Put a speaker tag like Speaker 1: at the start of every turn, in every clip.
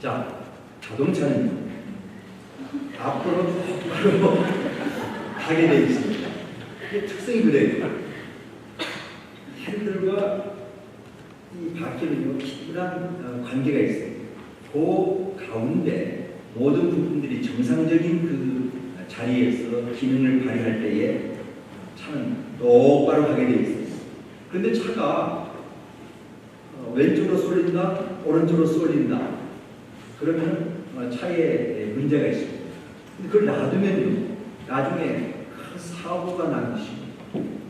Speaker 1: 자, 자동차는 앞으로 바로 가게 되어 있습니다. 이게 특성이 그래요. 핸들과 이 바퀴는요, 기울한 관계가 있어요. 그 가운데 모든 부품들이 정상적인 그 자리에서 기능을 발휘할 때에 차는 똑바로 가게 되어 있어요. 그런데 차가 왼쪽으로 쏠린다, 오른쪽으로 쏠린다. 그러면 차에 문제가 있습니다. 그걸 놔두면 나중에 큰 사고가 나듯이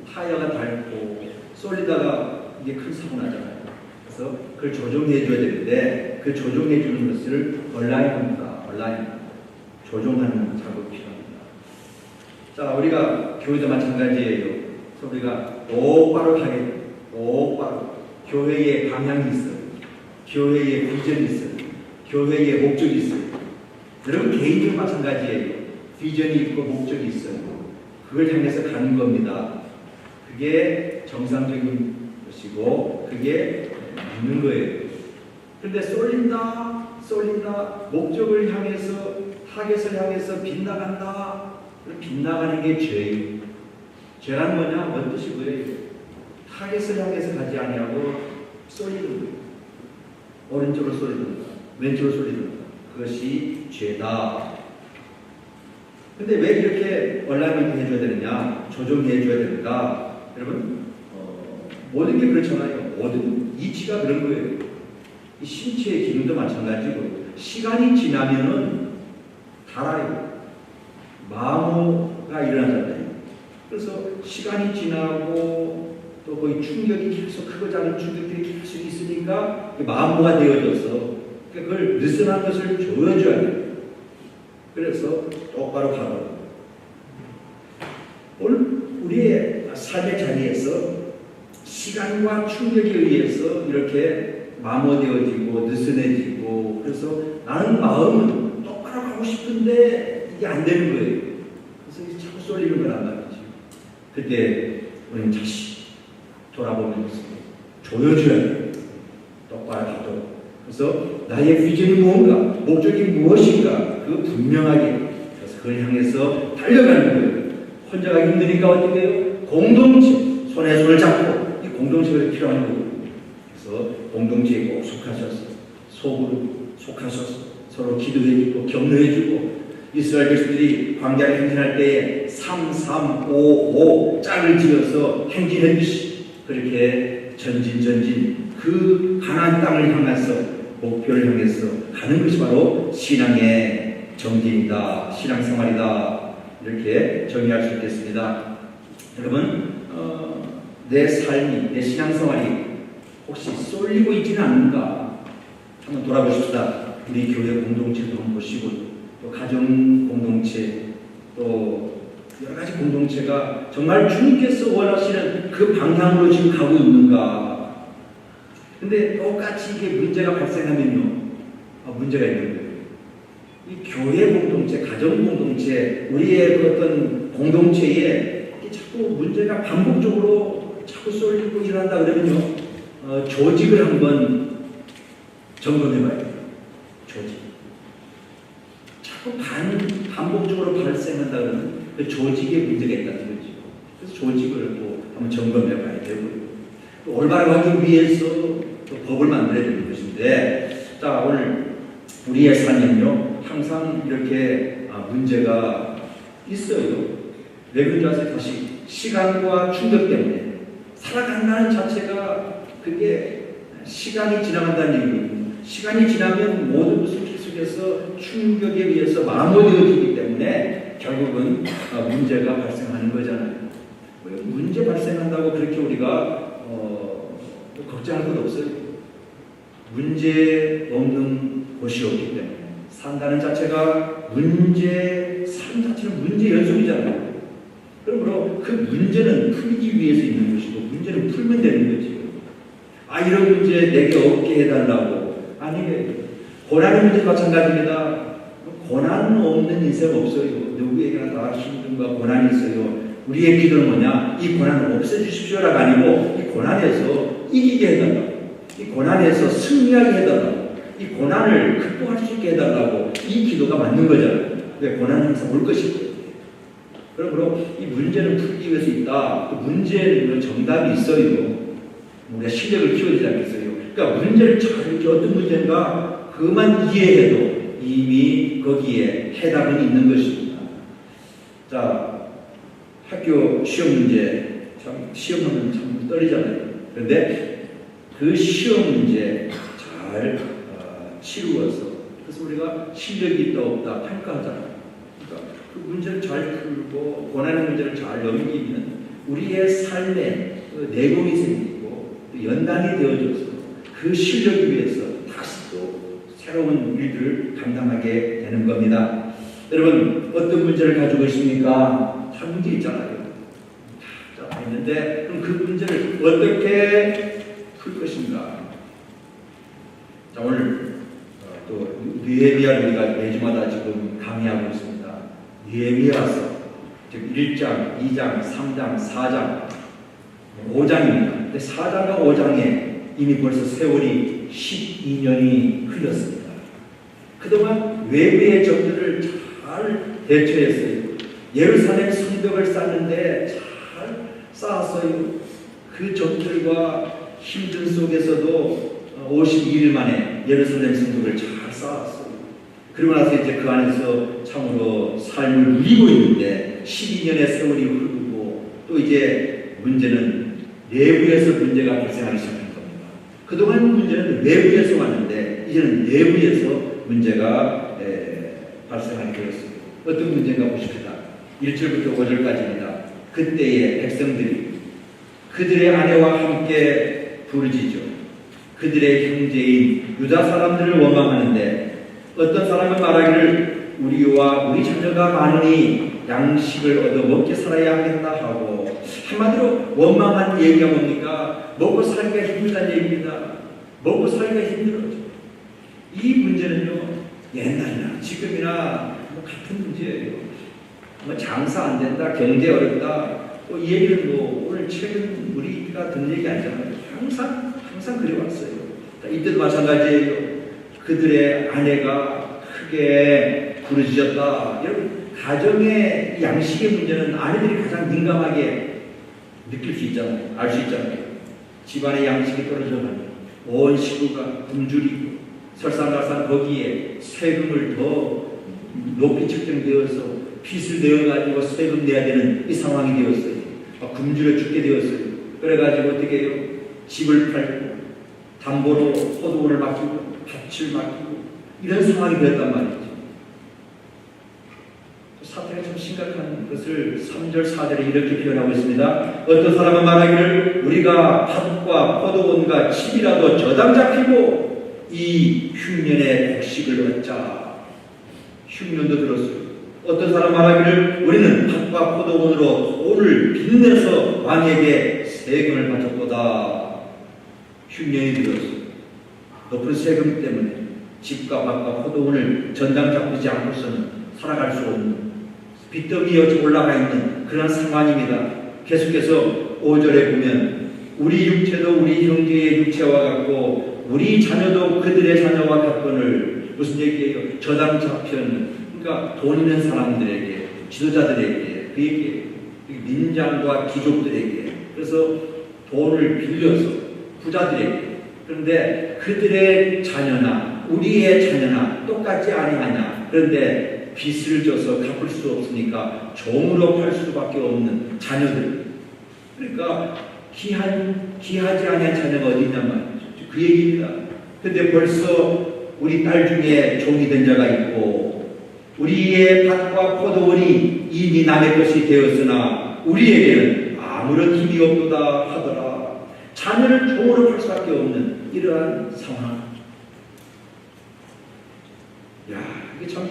Speaker 1: 타이어가 닳고 쏠리다가 이게 큰 사고 나잖아요. 그래서 그걸 조정해 줘야 되는데 그 조정해 주는 것을 얼라인입니다. 얼라인 조정하는 작업이 필요합니다. 자, 우리가 교회도 마찬가지예요. 그래서 우리가 똑바로 가게 똑바로 교회의 방향이 있어요. 교회의 비전이 있어요. 교회의 목적이 있어요. 여러분 개인도 마찬가지예요. 비전이 있고 목적이 있어요. 그걸 향해서 가는 겁니다. 그게 정상적인 것이고 그게 있는 거예요. 그런데 쏠린다, 목적을 향해서 타겟을 향해서 빗나간다. 빗나가는 게 죄예요. 죄란 뭐냐? 뭔 뜻이 뭐예요? 타겟을 향해서 가지 아니하고 쏠리는 거예요. 오른쪽으로 쏠리는 거예요. 왼쪽으로 쏠리는 것. 그것이 죄다. 근데 왜 이렇게 얼라이먼트 해줘야 되느냐? 조정해줘야 되는가? 여러분, 모든 게 그렇잖아요. 모든 이치가 그런 거예요. 이 신체의 기능도 마찬가지고, 시간이 지나면은 닳아요. 마모가 일어나잖아요. 그래서 시간이 지나고 또 거의 충격이 계속 크고 작은 충격들이 계속 있으니까 마모가 되어져서 그걸 느슨한 것을 조여줘야 돼요. 그래서 똑바로 가고 오늘 우리의 삶의 자리에서 시간과 충격에 의해서 이렇게 마모되어지고 느슨해지고 그래서 나는 마음은 똑바로 가고 싶은데 이게 안 되는 거예요. 그래서 자꾸 쏠리는 거란 말이죠. 그때 우리는 다시 돌아보면서 조여줘야 돼요. 똑바로 가도록. 그래서 나의 비전이 무엇인가, 목적이 무엇인가, 그 분명하게 그래서 그걸 향해서 달려가는 거예요. 혼자 가기 힘드니까 어떻게 해요? 공동체, 손에 손을 잡고 이 공동체가 필요한 거예요. 그래서 공동체에 꼭 속하셔서 속하셔서 서로 기도해주고 격려해주고 이스라엘 백성들이 광야를 행진할 때에 3-3-5-5 짝을 지어서 행진했듯이 그렇게 전진 그 가나안 땅을 향해서 목표를 향해서 가는 것이 바로 신앙의 정진이다. 신앙생활이다. 이렇게 정의할 수 있겠습니다. 여러분 내 삶이 내 신앙생활이 혹시 쏠리고 있지는 않는가 한번 돌아보십시다. 우리 교회 공동체도 한번 보시고 또 가정 공동체 또 여러 가지 공동체가 정말 주님께서 원하시는 그 방향으로 지금 가고 있는가. 근데 똑같이 이게 문제가 발생하면요, 문제가 있는 거예요. 이 교회 공동체, 가정 공동체, 우리의 그 어떤 공동체에 자꾸 문제가 반복적으로 자꾸 쏠리고 일어난다 그러면요, 조직을 한번 점검해봐야 돼요. 조직. 자꾸 반복적으로 발생한다 그러면 그 조직에 문제가 있다는 거죠. 그래서 조직을 또 한번 점검해봐야 되고요. 또 올바르게 위해서 또 법을 만들어야 되는 것인데, 자, 오늘 우리의 삶은요, 항상 이렇게 문제가 있어요. 왜 그런지 아세요? 다시 시간과 충격 때문에 살아간다는 자체가 그게 시간이 지나간다는 얘기거든요. 시간이 지나면 모든 것을 계속해서 충격에 의해서 마모되어지기 때문에 결국은 문제가 발생하는 거잖아요. 문제 발생한다고 그렇게 우리가 걱정할 것 없어요. 문제 없는 곳이 없기 때문에 산다는 자체가 삶 자체는 문제 연속이잖아요. 그러므로 그 문제는 풀기 위해서 있는 것이고 문제는 풀면 되는 거지. 이런 문제 내게 없게 해달라고. 아니, 고난의 문제 마찬가지입니다. 고난 없는 인생 없어요. 누구에게나 다 힘듦과 고난이 있어요. 우리의 기도는 뭐냐? 이 고난을 없애주십시오라가 아니고 이 고난에서 이기게 해달라고. 이 고난에서 승리하게 해달라고. 이 고난을 극복할 수 죽게 해달라고 이 기도가 맞는 거잖아요. 왜 고난은 항상 올 것이고. 그러므로 이 문제를 풀기 위해서 있다. 그 문제는 정답이 있어요. 우리가 실력을 키워주지 않겠어요. 그러니까 문제를 잘 이렇게 어떤 문제인가 그만 이해해도 이미 거기에 해답은 있는 것입니다. 자, 학교 시험 문제 참 시험하면 참 떨리잖아요. 그런데 그 시험 문제 잘 치루어서 그래서 우리가 실력이 있다 없다 평가하잖아요. 그러니까 그 문제를 잘 풀고 고난의 문제를 잘 넘기면 우리의 삶에 내공이 생기고 연단이 되어져서 그 실력을 위해서 다시 또 새로운 일들을 감당하게 되는 겁니다. 여러분 어떤 문제를 가지고 있습니까? 참 문제 있잖아요. 자, 있는데 그럼 그 문제를 어떻게 풀 것인가? 자, 오늘 또 느헤미야를 우리가 매주마다 지금 강의하고 있습니다. 느헤미야서 즉 1장, 2장, 3장, 4장, 5장입니다. 근데 4장과 5장에 이미 벌써 세월이 12년이 흘렀습니다. 그동안 외부의 적들을 잘 대처했어요. 예루살렘 성벽을 쌓는데 잘 쌓았어요. 그 적들과 힘든 속에서도 52일 만에 예루살렘 성벽을 잘 쌓았어요. 그러고 나서 이제 그 안에서 참으로 삶을 누리고 있는데 12년의 세월이 흐르고 또 이제 문제는 내부에서 문제가 발생하기 시작한 겁니다. 그동안 문제는 외부에서 왔는데 이제는 내부에서 문제가 발생하게 되었습니다. 어떤 문제인가 보십시다. 1절부터 5절까지입니다. 그때의 백성들이 그들의 아내와 함께 부르짖어 그들의 형제인 유다 사람들을 원망하는데 어떤 사람은 말하기를 우리와 우리 자녀가 많으니 양식을 얻어 먹게 살아야 하겠다 하고 한마디로 원망한 얘기가 뭡니까? 먹고 살기가 힘들다는 얘기입니다. 먹고 살기가 힘들어요. 이 문제는요 옛날이나 지금이나 같은 문제예요. 장사 안 된다, 경제 어렵다. 이 얘기는 오늘 최근 우리가 듣는 얘기 아니잖아요. 항상 그래왔어요. 이때도 마찬가지예요. 그들의 아내가 크게 부르짖었다. 여러분 가정의 양식의 문제는 아내들이 가장 민감하게 느낄 수 있잖아요. 알 수 있잖아요. 집안의 양식이 떨어져가면 온 식구가 굶주리고 설상가상 거기에 세금을 더 높이 책정되어서 빚을 내어가지고 세금 내야 되는 이 상황이 되었어요. 굶주려 죽게 되었어요. 그래가지고 어떻게 해요? 집을 팔고 담보로 포도원을 맡기고 밭을 맡기고 이런 상황이 되었단 말이죠. 사태가 좀 심각한 것을 3절 4절에 이렇게 표현하고 있습니다. 어떤 사람은 말하기를 우리가 밭과 포도원과 집이라도 저당 잡히고 이 흉년의 곡식을 얻자. 흉년도 들었어요. 어떤 사람 말하기를 우리는 밭과 포도원으로 돈을 빚내서 왕에게 세금을 바쳤보다. 흉년이 들었어요. 높은 세금 때문에 집과 밭과 포도원을 전당 잡히지 않고서는 살아갈 수 없는 빚더미 올라가 있는 그런 상황입니다. 계속해서 5절에 보면 우리 육체도 우리 형제의 육체와 같고 우리 자녀도 그들의 자녀와 같거늘 무슨 얘기예요? 저당 잡혀는 그러니까 돈 있는 사람들에게 지도자들에게 그 얘기예요. 민장과 귀족들에게 그래서 돈을 빌려서 부자들에게 그런데 그들의 자녀나 우리의 자녀나 똑같지 아니하냐. 그런데 빚을 져서 갚을 수 없으니까 종으로 팔 수밖에 없는 자녀들. 그러니까 귀하지 아니한 자녀가 어디 있냔 말이죠. 그 얘기입니다. 근데 벌써 우리 딸 중에 종이 된 자가 있고 우리의 밭과 포도원이 이미 남의 것이 되었으나 우리에게는 아무런 힘이 없도다 하더라. 자녀를 종으로 팔 수밖에 없는 이러한 상황. 이게 참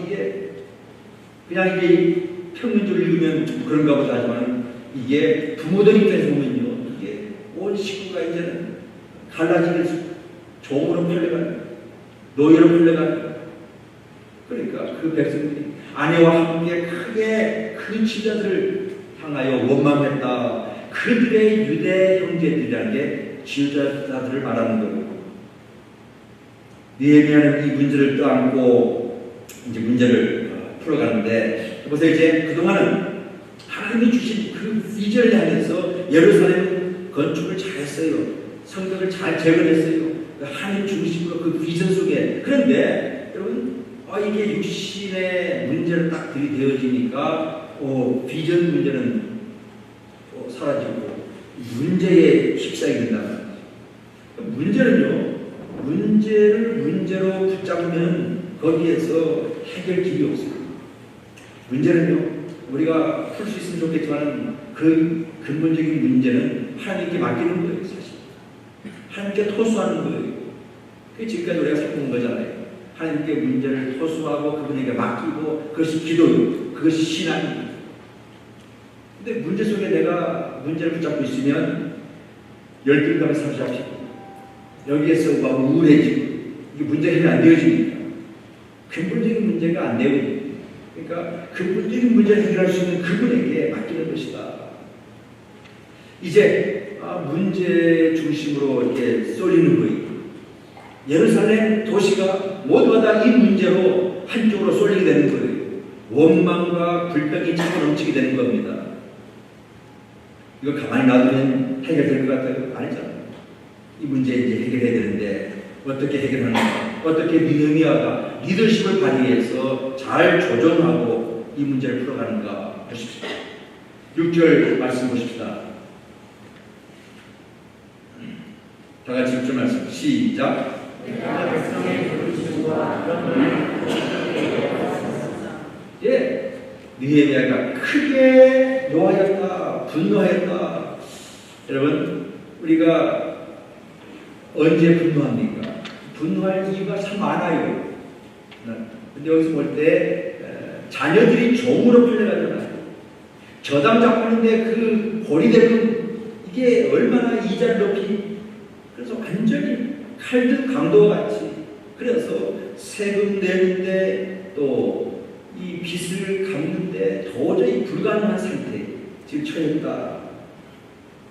Speaker 1: 그냥 이게 평균적으로 읽으면 그런가 보다 하지만 이게 부모들 입장에서 보면요. 이게 온 식구가 이제는 갈라지는 종으로 팔려가는 노예로 팔려가는 그러니까 그 백성들이 아내와 함께 크게 그 지자들을 향하여 원망했다. 그들의 유대 형제들이라는 게 지도자들을 말하는 거고 느헤미야는 이 문제를 떠안고 이제 문제를 풀어가는데, 보세요. 이제 그동안은 하나님이 주신 그 비전을 향해서 예루살렘 건축을 잘했어요. 성벽을 잘 재건했어요. 하나님 중심으로 그 비전 속에. 그런데 여러분, 이게 육신의 문제로 딱 들이대어지니까 비전 문제는 사라지고 문제에 휩싸이게 된다. 문제는요, 문제를 문제로 붙잡으면 거기에서 해결길이 없어요. 문제는요, 우리가 풀 수 있으면 좋겠지만 그 근본적인 문제는 하나님께 맡기는 거예요. 사실 하나님께 토수하는 거예요. 그게 지금까지 우리가 살펴본 거잖아요. 하나님께 문제를 토수하고 그분에게 맡기고, 그것이 기도요, 그것이 신앙이에요. 근데 문제 속에 내가 문제를 붙잡고 있으면 열등감에 사로잡히고 여기에서 막 우울해지고, 이게 문제가 해결 안 되어지니까 근본적인 문제가 안 되어지니까, 그러니까 근본적인 문제를 해결할 수 있는 그분에게 맡기는 것이다. 이제 문제 중심으로 이렇게 쏠리는 거예요. 예루살렘 도시가 모두가 다 이 문제로 한쪽으로 쏠리게 되는 거예요. 원망과 불평이 차고 넘치게 되는 겁니다. 이거 가만히 놔두면 해결될 것 같아요? 아니잖아요. 이 문제 이제 해결해야 되는데 어떻게 해결하는가? 어떻게 느헤미야가 리더십을 발휘해서 잘 조정하고 이 문제를 풀어가는가 보십시오. 6절 말씀 보십시다. 다 같이 6절 말씀 시작. 예, 느헤미야가 크게 노하였다, 분노하였다. 여러분, 우리가 언제 분노합니까? 분노할 이유가 참 많아요. 근데 여기서 볼 때 자녀들이 종으로 팔려가잖아요. 저당 잡히는데 그 고리대금, 이게 얼마나 이자를 높이, 그래서 완전히 칼든 강도와 같이, 그래서 세금 내는데 또 이 빚을 갚는데 도저히 불가능한 상태에 지금 처했다.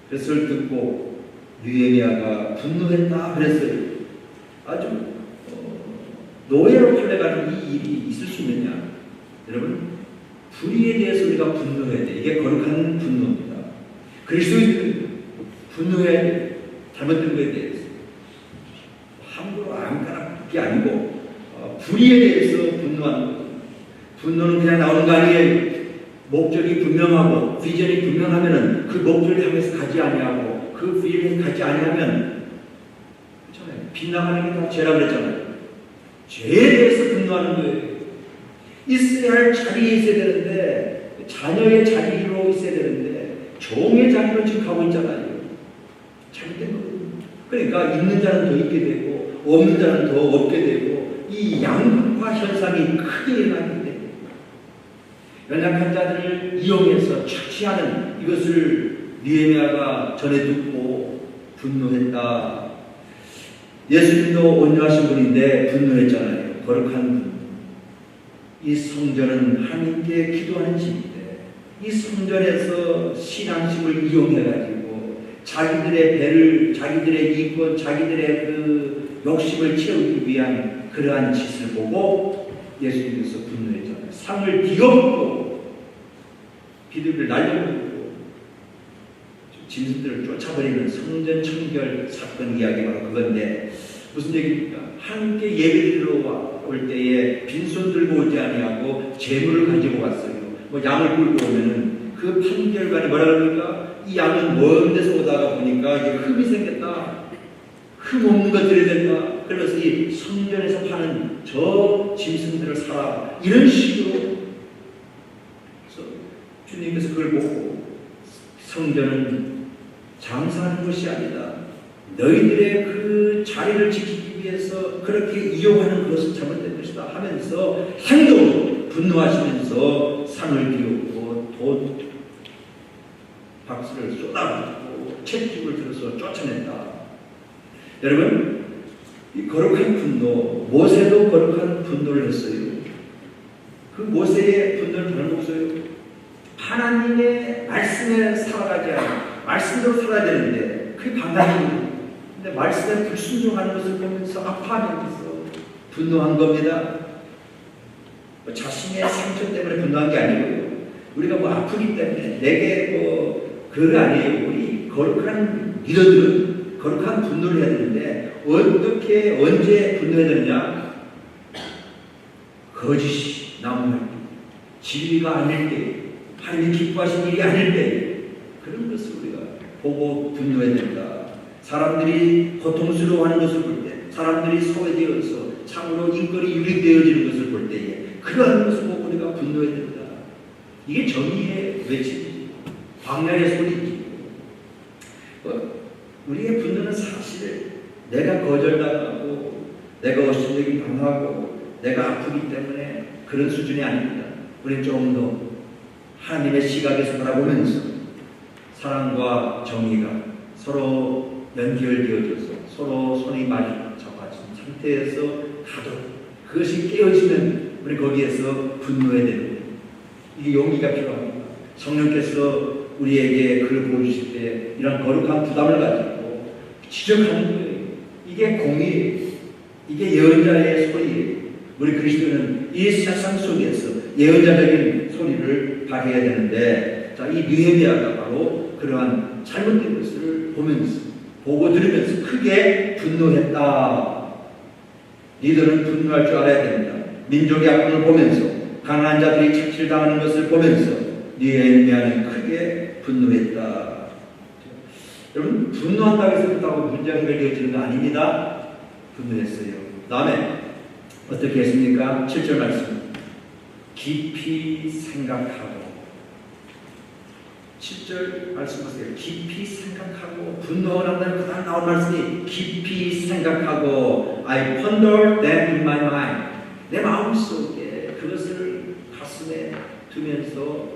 Speaker 1: 그래서 듣고 느헤미야가 분노했다 그랬어요. 아주 노예로 팔려가는 이 일이 있을 수 있느냐? 여러분, 불의에 대해서 우리가 분노해야 돼. 이게 거룩한 분노입니다. 그리스도인들 분노해야 돼. 잘못된 것에 대해서 함부로 아무거나 게 아니고 불의에 대해서 분노하는 거예요. 분노는 그냥 나오는 거 아니에요. 목적이 분명하고 비전이 분명하면은 그 목적을 향해서 가지 아니하고 그 비전에 가지 아니하면, 그렇잖아요. 빗나가는 게 다 죄라 그랬잖아요. 죄에 대해서 분노하는 거예요. 있어야 할 자리에 있어야 되는데, 자녀의 자리로 있어야 되는데 종의 자리로 지금 가고 있잖아요. 잘못된 거예요. 그러니까 있는 자는 더 있게 되고 없는 자는 더 없게 되고, 이 양극화 현상이 크게 일어나게 됩니다. 연약한 자들을 이용해서 착취하는 이것을 느헤미야가 전해 듣고 분노했다. 예수님도 온유하신 분인데 분노했잖아요. 거룩한 분. 이 성전은 하나님께 기도하는 집인데 이 성전에서 신앙심을 이용해가지고 자기들의 배를, 자기들의 이권, 자기들의 그 욕심을 채우기 위한 그러한 짓을 보고 예수님께서 분노했잖아요. 상을 뒤엎고 비둘기를 날려버리고 짐승들을 쫓아버리는 성전 청결 사건 이야기, 바로 그건데 무슨 얘기입니까? 하나님께 예배드리러 올 때에 빈손 들고 오지 아니하고 재물을 가지고 왔어요. 뭐 양을 끌고 오면은 그 판결관이 뭐라 그럽니까? 이 양은 먼 데서 오다가 보니까 이제 흠이 생겼다. 흠 없는 것 드려야 된다. 그래서 이 성전에서 파는 저 짐승들을 사라. 이런 식으로. 그래서 주님께서 그걸 보고 성전은 장사하는 것이 아니다. 너희들의 그 자리를 지키기 위해서 그렇게 이용하는 것은 잘못된 것이다 하면서 행동으로 분노하시면서 상을 비우고 돈 박수를 쏟아붓고 채찍을 들어서 쫓아낸다. 여러분, 이 거룩한 분노, 모세도 거룩한 분노를 했어요. 그 모세의 분노를 다름없어요. 하나님의 말씀에 살아가지 않아. 말씀대로 살아야 되는데 그게 방법입니다. 근데 말씀에 불순종하는 것을 보면서 아파하면서 분노한 겁니다. 자신의 상처 때문에 분노한 게 아니고요. 우리가 뭐 아프기 때문에 내게 그거 아니에요. 우리 거룩한 리더들은 거룩한 분노를 해야 되는데 어떻게 언제 분노해야 되느냐? 거짓이 나무할 때, 진리가 아닐 때, 하나님이 기뻐하신 일이 아닐 때 그런 것을 우리가 보고 분노해야 된다. 사람들이 고통스러워하는 것을 볼 때, 사람들이 소외되어서 참으로 인권이 유린되어지는 것을 볼 때에 그러한 것을 보고 우리가 분노해야 된다. 이게 정의의 외침이지, 광야의 소리지. 우리의 분노는 사실 내가 거절당하고 내가 어신되기 당하고 내가 아프기 때문에 그런 수준이 아닙니다. 우리는 좀 더 하나님의 시각에서 바라보면서 사랑과 정의가 서로 연결되어져서 서로 손이 잡아진 상태에서 가도록 그것이 깨어지면 우리 거기에서 분노해야 되는 거예요. 이게 용기가 필요합니다. 성령께서 우리에게 글을 보여주실 때 이런 거룩한 부담을 가지고 지적하는 거예요. 이게 공의예요. 이게 예언자의 소리예요. 우리 그리스도는 이 세상 속에서 예언자적인 소리를 발휘해야 되는데, 자, 이 느헤미야가 바로 그러한 잘못된 것을 보면서, 보고 들으면서 크게 분노했다. 리더는 분노할 줄 알아야 됩니다. 민족의 아픔을 보면서, 가난한 자들이 착취당하는 것을 보면서 느헤미야는 크게 분노했다. 여러분, 분노한다고 해서 그렇다고 문제가 해결되어지는 거 아닙니다. 분노했어요. 다음에 어떻게 했습니까? 7절 말씀. 깊이 생각하고. 7절 말씀 보세요. 깊이 생각하고. 분노가 난다는 그 다음 나온 말씀이 깊이 생각하고. I ponder them in my mind. 내 마음속에 그것을 가슴에 두면서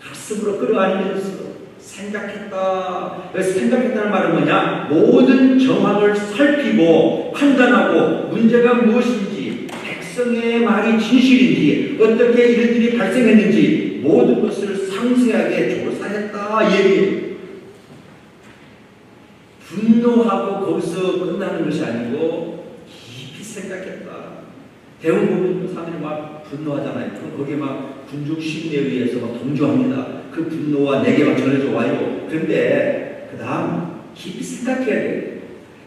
Speaker 1: 가슴으로 끌어안으면서 생각했다. 생각했다는 말은 뭐냐? 모든 정황을 살피고 판단하고 문제가 무엇인지, 백성의 말이 진실인지, 어떻게 이런 일이 발생했는지 모든 것을 상세하게 조사했다. 이 얘기예요. 분노하고 거기서 끝나는 것이 아니고 깊이 생각했다. 대웅 보면 사람들이 막 분노하잖아요. 거기에 막 군중 심리에 의해서 막 동조합니다. 그 분노와 내게 막 전해져 와요. 그런데 그 다음 깊이 생각해야 돼요.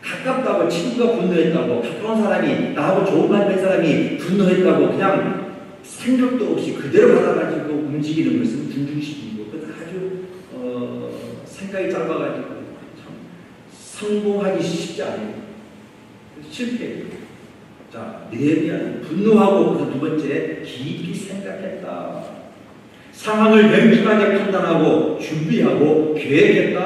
Speaker 1: 가깝다고 친구가 분노했다고, 가까운 사람이 나하고 좋은 말 된 사람이 분노했다고 그냥 생각도 없이 그대로 받아가지고 움직이는 것은 군중심이고, 그것은 아주 생각이 짧아가지고 참 성공하기 쉽지 않아요. 실패해요. 자, 느헤미야는 분노하고 그 두 번째 깊이 생각했다. 상황을 냉정하게 판단하고 준비하고 계획했다.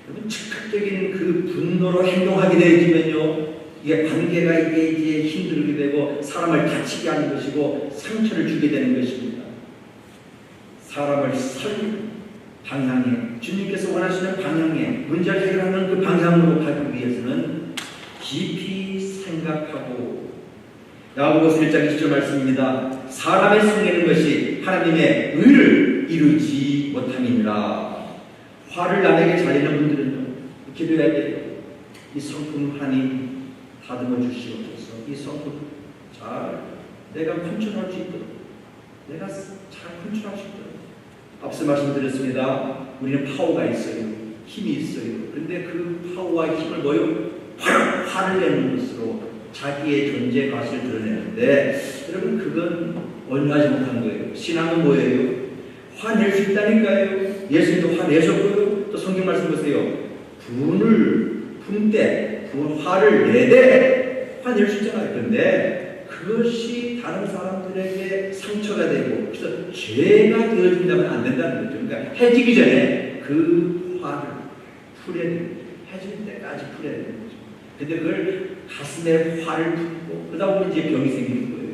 Speaker 1: 여러분, 즉각적인 그 분노로 행동하게 되어지면요, 이게 관계가 이제 힘들게 되고 사람을 다치게 하는 것이고 상처를 주게 되는 것입니다. 사람을 살리는 방향에, 주님께서 원하시는 방향에, 문제를 해결하는 그 방향으로 가기 위해서는 깊이 생각하고. 야고보서 1장 20절 말씀입니다. 사람의 성내는 것이 하나님의 의를 이루지 못함이니라. 화를 남에게 잘리는 분들은요, 기도해야 돼요. 이 성품 하나님 다듬어 주시옵소서. 이 성품 잘 내가 컨트롤할 수 있도록, 내가 잘 컨트롤할 수 있도록. 앞서 말씀드렸습니다. 우리는 파워가 있어요. 힘이 있어요. 그런데 그 파워와 힘을 뭐요? 바로 화를 내는 것으로 자기의 존재 가치를 드러내는데, 여러분, 그건 온유하지 못한 거예요. 신앙은 뭐예요? 화낼 수 있다니까요. 예수님도 화내셨고요. 또 성경 말씀 보세요. 분을 품되, 화를 내되 화낼 수 있잖아요. 그런데 그것이 다른 사람들에게 상처가 되고 그래서 죄가 되어진다면 안 된다는 거죠. 그러니까 해지기 전에 그 화를 풀어야 되는 거죠. 해질 때까지 풀어야 되는 거죠. 근데 그걸 가슴에 화를 품고 그러다 보면 이제 병이 생기는 거예요.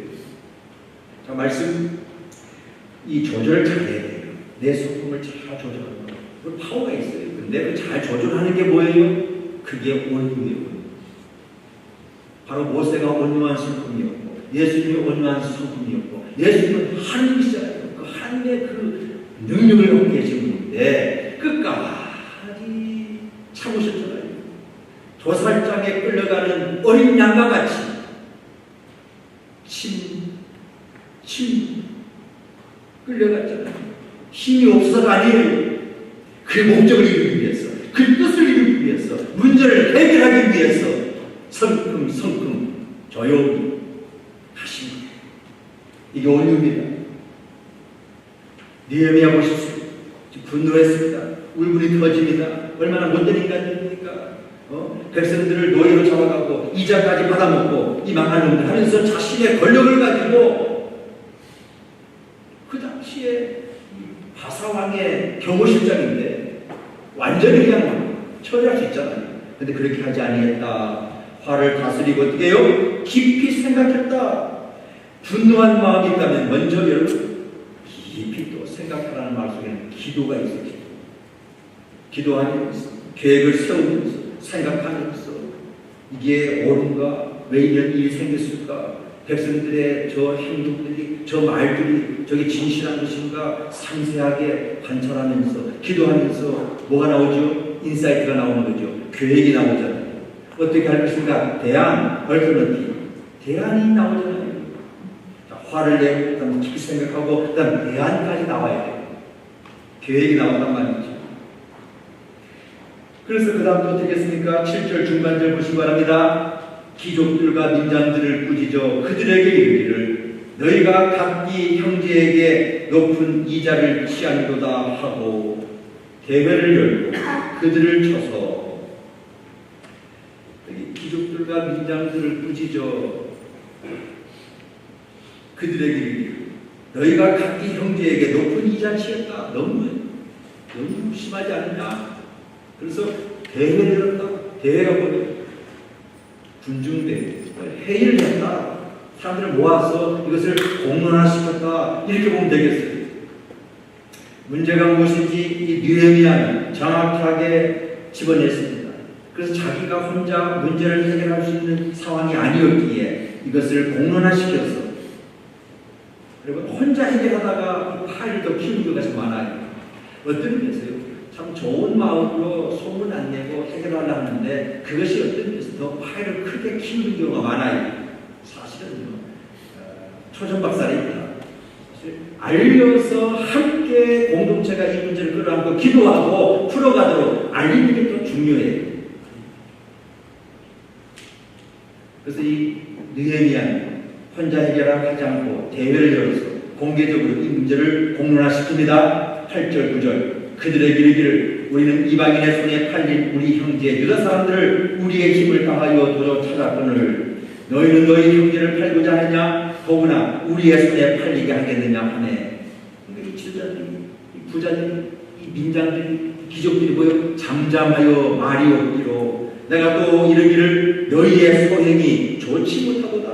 Speaker 1: 자, 말씀, 이 조절을 잘 해야 돼요. 내 소금을 잘 조절하는 거. 그 파워가 있어요. 근데 그 잘 조절하는 게 뭐예요? 그게 온유예요. 바로 모세가 온유한 성품이었고, 예수님이 온유한 성품이었고, 예수님은 하나님이시잖아요. 그 하나님의 그 능력을 갖고 계신 분인데 끝까지 참으셨잖아요. 도살장에 끌려가는 어린 양과 같이 힘 끌려갔잖아요. 힘이 없어서가 아니에요. 그 목적을 이루기 위해서, 그 뜻을 이루기 위해서, 문제를 해결하기 위해서 성큼 조용히 하신 거예요. 이게 온유입니다. 느헤미야 보십시오. 분노했습니다. 울분이 터집니다. 얼마나 못된 인간입니까? 백성들을 노예로 잡아가고 이자까지 받아먹고 이 망할 놈들 하면서 자신의 권력을 가지고 그 당시에 바사왕의 경호실장인데 완전히 그냥 처리할 수 있잖아요. 근데 그렇게 하지 아니했다. 화를 다스리고 어떻게 해요? 깊이 생각했다. 분노한 마음이 있다면 먼저 여러분 깊이 또 생각하라는 말 속에는 기도가 있어요. 기도하면서 계획을 세우면서 생각하면서 이게 옳은가? 왜 이런 일이 생겼을까? 백성들의 저 행동들이, 저 말들이 저게 진실한 것인가? 상세하게 관찰하면서 기도하면서 뭐가 나오죠? 인사이트가 나오는 거죠. 계획이 나오잖아요. 어떻게 할 것인가? 대안, 얼터너티브. 대안이 나오잖아요. 화를 내고 그다음 깊이 생각하고 그다음 대안까지 나와야 돼요. 계획이 나온단 말이죠. 그래서 그 다음 또 어떻게 했습니까? 7절 중반절 보시기 바랍니다. 귀족들과 민장들을 꾸짖어 그들에게 이르기를 너희가 각기 형제에게 높은 이자를 취한도다 하고 대회를 열고 그들을 쳐서 여기 귀족들과 민장들을 꾸짖어 그들에게 이르기를 너희가 각기 형제에게 높은 이자 취했다. 너무 심하지 않느냐? 그래서 대회를 열었다. 대회가 뭐예요? 군중대회. 회의를 했다. 사람들을 모아서 이것을 공론화시켰다. 이렇게 보면 되겠어요. 문제가 무엇인지 이 느헤미야는 정확하게 집어냈습니다. 그래서 자기가 혼자 문제를 해결할 수 있는 상황이 아니었기에 이것을 공론화시켰어. 그리고 혼자 해결하다가 파일을 더 키우는 것이 많아요. 어떤 의미에서요? 참 좋은 마음으로 소문 안 내고 해결하려 하는데 그것이 어떤 의미에서 더 파일을 크게 키우는 경우가 많아요. 사실은요. 초전박살입니다. 알려서 함께 공동체가 이 문제를 끌어안고 기도하고 풀어가도록 알리는 게 더 중요해요. 그래서 이 느헤미야는 혼자 해결하지 않고 대회를 열어서 공개적으로 이 문제를 공론화시킵니다. 8절 9절 그들에게 이르기를 우리는 이방인의 손에 팔린 우리 형제 유다 사람들을 우리의 힘을 다하여 도로 찾았거늘 너희는 너희 형제를 팔고자 하느냐 더구나 우리의 손에 팔리게 하겠느냐 하네. 이 지도자들이, 이 부자들이, 이 민장들이, 귀족들이 뭐요? 잠잠하여 말이 없기로 내가 또 이르기를 너희의 소행이 좋지 못하도다.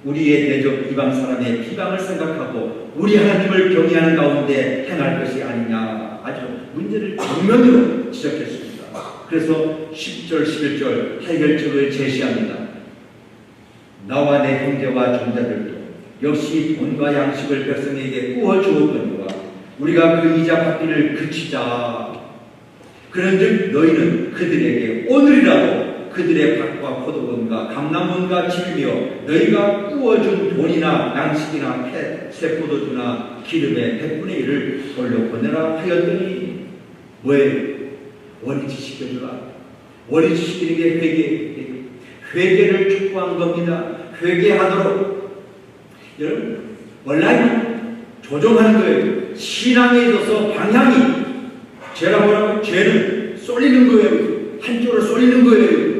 Speaker 1: 우리의 대적 이방 사람의 비방을 생각하고 우리 하나님을 경외하는 가운데 행할 것이 아니냐. 아주 문제를 정면으로 지적했습니다. 그래서 10절 11절 해결책을 제시합니다. 나와 내 형제와 종자들도 역시 돈과 양식을 백성에게 구워 주었거니와 우리가 그 이자 받기를 그치자. 그런즉 너희는 그들에게 오늘이라도 그들의 밭과 포도원과 감람원과 집이며 너희가 구워준 돈이나 양식이나 새 포도주나 기름의 100분의 1을 돌려보내라 하였더니 뭐예요? 원위치 시켜주라. 원위치 시키는 게 회개를 촉구한 겁니다. 회개하도록. 여러분 온라인 조정하는 거예요. 신앙에 있어서 방향이 죄라 뭐라고? 죄는 쏠리는 거예요. 한쪽으로 쏠리는 거예요.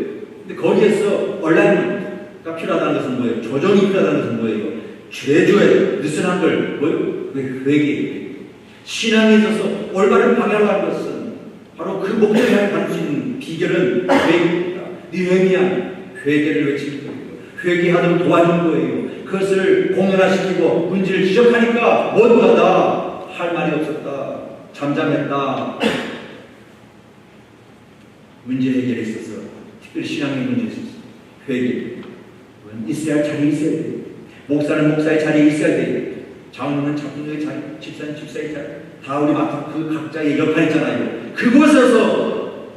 Speaker 1: 근데 거기에서 온라인가 필요하다는 것은 뭐예요? 조정이 필요하다는 것은 뭐예요? 죄조에 느슨한 걸 뭐예요? 회개. 신앙에 있어서 올바른 방향을 가는 것은 바로 그 목표를 향해 갈 수 있는 비결은 회개입니다. 느헤미야 회개를 외치는 거예요. 회개하도록 도와준 거예요. 그것을 공론화시키고 문제를 지적하니까 모두가 다 할 말이 없었다. 잠잠했다. 문제 해결에 있어서 특별히 신앙의 문제에 있어서 회개 있어야 할 자리에 있어야 돼요. 목사는 목사의 자리에 있어야 돼요. 장로는 장로의 자리, 집사는 집사의 자리, 다 우리 맡은 그 각자의 역할이 있잖아요. 그곳에서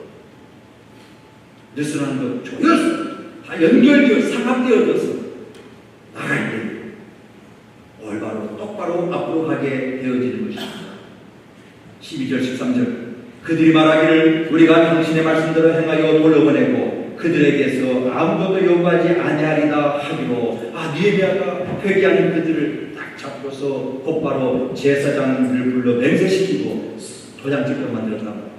Speaker 1: 느슨한 것 조여서 다 연결되어 상합되어져서 나가야 돼요. 똑바로 앞으로 가게 되어지는 것입니다. 12절 13절 그들이 말하기를 우리가 당신의 말씀대로 행하여 돌려보내고 그들에게서 아무것도 요구하지 아니하리다 하기로 느헤미야가 회개하는 그들을 딱 잡고서 곧바로 제사장들을 불러 맹세시키고 도장찍도록 만들었단 말이죠.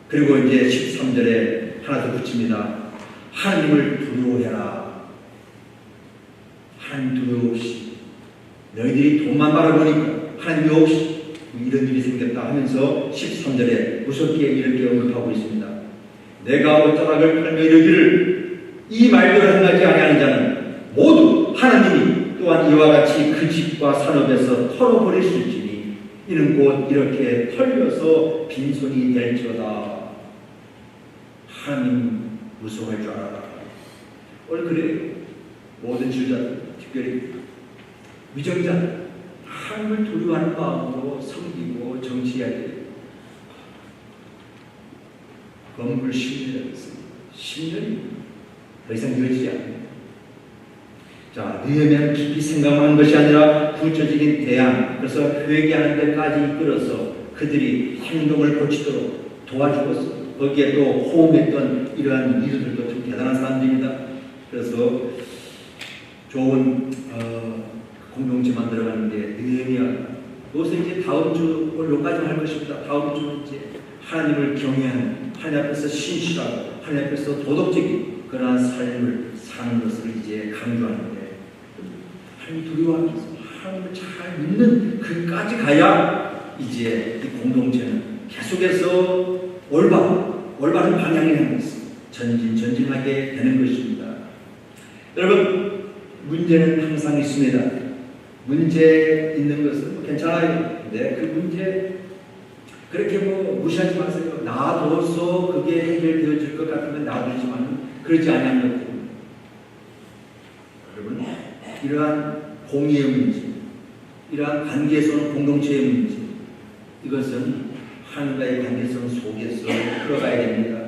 Speaker 1: 그리고 이제 13절에 하나 더 붙입니다. 하나님을 두려워해라. 하나님 두려워 없이 너희들이 돈만 바라보니까 하나님이 없이 이런 일이 생겼다 하면서 13절에 무섭게 이렇게 언급하고 있습니다. 내가 옷자락을 팔며 이르기를 이 말대로 행하지 아니하는 자는 모두 하나님이 또한 이와 같이 그 집과 산업에서 털어버릴 수 있으니 이는 곧 이렇게 털려서 빈손이 될지어다. 하나님 무서워할 줄 알아라. 오늘 그래요. 모든 지도자들, 특별히 위정자들 하나님을 두려워하는 마음으로 섬기고 정치해야 돼요. 건물 10년이라고 했습니다. 10년이 더 이상 이어지지 않아요. 자, 느헤미야는 깊이 생각하는 것이 아니라 구체적인 대안, 그래서 회개하는 데까지 이끌어서 그들이 행동을 고치도록 도와주었어. 거기에 또 호응했던 이러한 리더들도 좀 대단한 사람들입니다. 그래서 좋은 공동체 만들어가는데 느헤미야 그것을 이제 다음 주 오늘 여기까지 할 것입니다. 다음 주는 이제 하나님을 경외하는 하나님 앞에서 신실하고 하나님 앞에서 도덕적인 그러한 삶을 사는 것을 이제 강조하는데 하나님 두려워하면서 하나님을 잘 믿는 그까지 가야 이제 이 공동체는 계속해서 올바른 방향을 향해서 전진하게 되는 것입니다. 여러분 문제는 항상 있습니다. 문제 있는 것은 괜찮아요. 근데 그 문제 그렇게 무시하지 마세요. 놔둬서 그게 해결되어질 것 같으면 놔두지만 그러지 않는 것들. 여러분 이러한 공의의 문제, 이러한 관계에서는 공동체의 문제, 이것은 하나님과의 관계성 속에서 풀어가야 됩니다.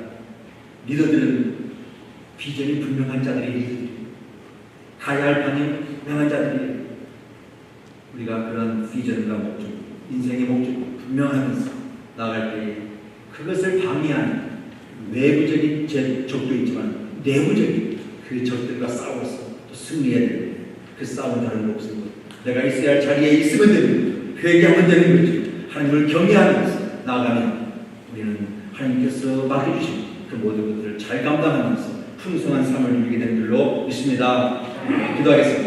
Speaker 1: 리더들은 비전이 분명한 자들이 리더들이에요. 가야 할 방향이 분명한 자들이에요. 우리가 그런 비전과 목적, 인생의 목적을 분명하면서 나아갈 때 그것을 방해하는 외부적인 적도 있지만 내부적인 그 적들과 싸워서 또 승리해야 됩니다. 그 싸움은 다른 거 없습니다. 내가 있어야 할 자리에 있으면 됩니다. 회개하면 되는 거죠. 하나님을 경외하면서 나아가면 우리는 하나님께서 맡겨주신 그 모든 것들을 잘 감당하면서 풍성한 삶을 누리게 되는 줄로 믿습니다. 기도하겠습니다.